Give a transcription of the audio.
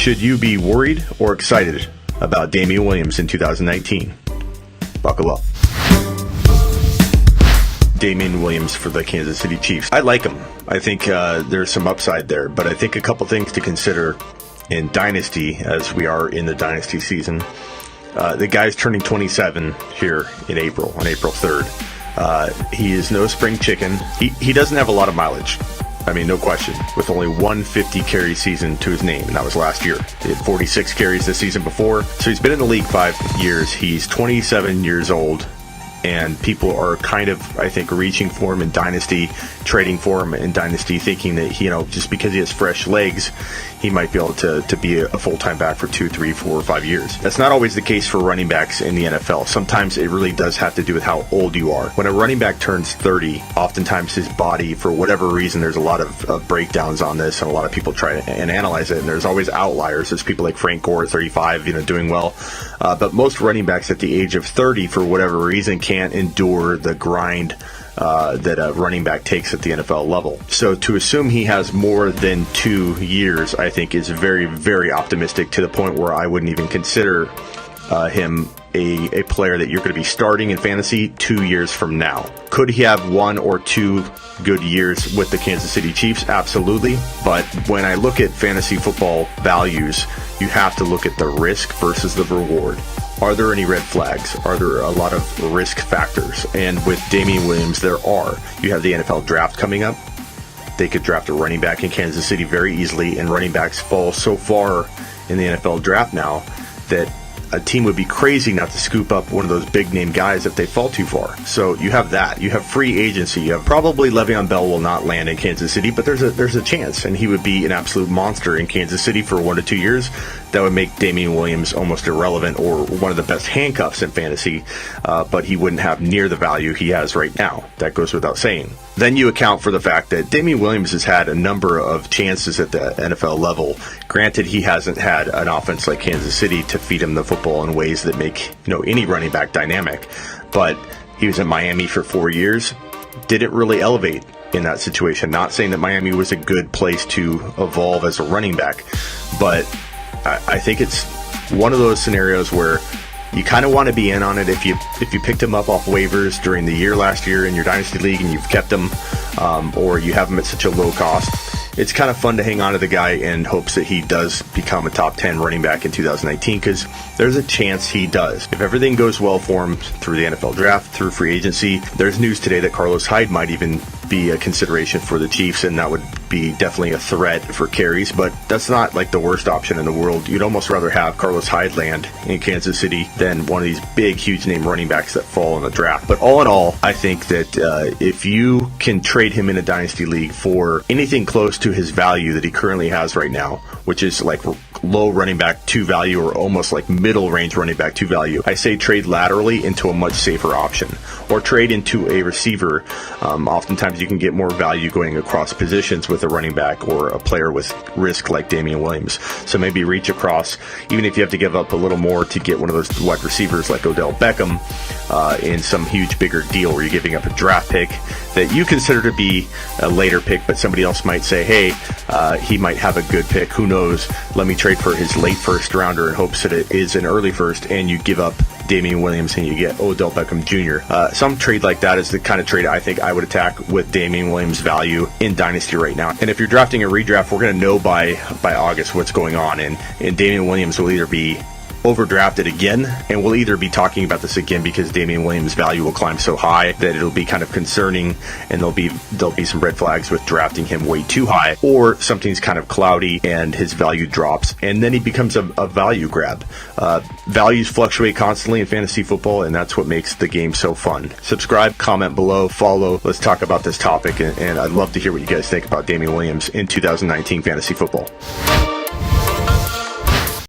Should you be worried or excited about Damien Williams in 2019? Buckle up. Damien Williams for the Kansas City Chiefs. I like him. I think there's some upside there, but I think a couple things to consider in Dynasty, as we are in the Dynasty season. The guy's turning 27 here in April, on April 3rd. He is no spring chicken. He doesn't have a lot of mileage. I mean, no question, with only 150 carry season to his name, and that was last year. He had 46 carries the season before, so he's been in the league 5 years. He's 27 years old, and people are kind of, I think, reaching for him in Dynasty, trading for him in Dynasty, thinking that, just because he has fresh legs, he might be able to be a full-time back for 2, 3, 4, or 5 years. That's not always the case for running backs in the NFL. Sometimes it really does have to do with how old you are. When a running back turns 30, oftentimes his body, for whatever reason, there's a lot of breakdowns on this, and a lot of people try and analyze it, and there's always outliers. There's people like Frank Gore, 35, doing well. But most running backs at the age of 30, for whatever reason, can't endure the grind that a running back takes at the NFL level. So to assume he has more than 2 years, I think, is very, very optimistic, to the point where I wouldn't even consider him a player that you're going to be starting in fantasy 2 years from now. Could he have 1 or 2 good years with the Kansas City Chiefs? Absolutely. But when I look at fantasy football values, you have to look at the risk versus the reward. Are there any red flags? Are there a lot of risk factors? And with Damien Williams, there are. You have the NFL draft coming up. They could draft a running back in Kansas City very easily, and running backs fall so far in the NFL draft now that a team would be crazy not to scoop up one of those big name guys if they fall too far. So you have that. You have free agency. You have probably Le'Veon Bell will not land in Kansas City, but there's a chance, and he would be an absolute monster in Kansas City for 1 to 2 years. That would make Damien Williams almost irrelevant, or one of the best handcuffs in fantasy, but he wouldn't have near the value he has right now. That goes without saying. Then you account for the fact that Damien Williams has had a number of chances at the NFL level. Granted, he hasn't had an offense like Kansas City to feed him the football in ways that make any running back dynamic. But he was in Miami for 4 years, didn't really elevate in that situation. Not saying that Miami was a good place to evolve as a running back, but I think it's one of those scenarios where you kind of want to be in on it. If you picked him up off waivers during the year last year in your Dynasty League and you've kept him, or you have him at such a low cost, it's kind of fun to hang on to the guy in hopes that he does become a top 10 running back in 2019, because there's a chance he does. If everything goes well for him through the NFL draft, through free agency, there's news today that Carlos Hyde might even be a consideration for the Chiefs, and that would be definitely a threat for carries, but that's not like the worst option in the world. You'd almost rather have Carlos Hyde land in Kansas City than one of these big, huge name running backs that fall in the draft. But all in all, I think that if you can trade him in a Dynasty League for anything close to his value that he currently has right now, which is like low running back 2 value, or almost like middle range running back 2 value, I say trade laterally into a much safer option, or trade into a receiver. Oftentimes you can get more value going across positions with a running back or a player with risk like Damien Williams. So maybe reach across, even if you have to give up a little more to get one of those wide receivers like Odell Beckham in some huge bigger deal where you're giving up a draft pick that you consider to be a later pick, but somebody else might say, hey, he might have a good pick. Who knows? Let me trade for his late first rounder in hopes that it is an early first, and you give up Damien Williams and you get Odell Beckham Jr. Some trade like that is the kind of trade I think I would attack with Damien Williams' value in Dynasty right now. And if you're drafting a redraft, we're going to know by August what's going on, and Damien Williams will either be overdrafted again, and we'll either be talking about this again because Damien Williams' value will climb so high that it'll be kind of concerning, and there'll be some red flags with drafting him way too high, or something's kind of cloudy and his value drops, and then he becomes a value grab. Values fluctuate constantly in fantasy football, and that's what makes the game so fun. Subscribe, comment below, follow. Let's talk about this topic, and I'd love to hear what you guys think about Damien Williams in 2019 fantasy football.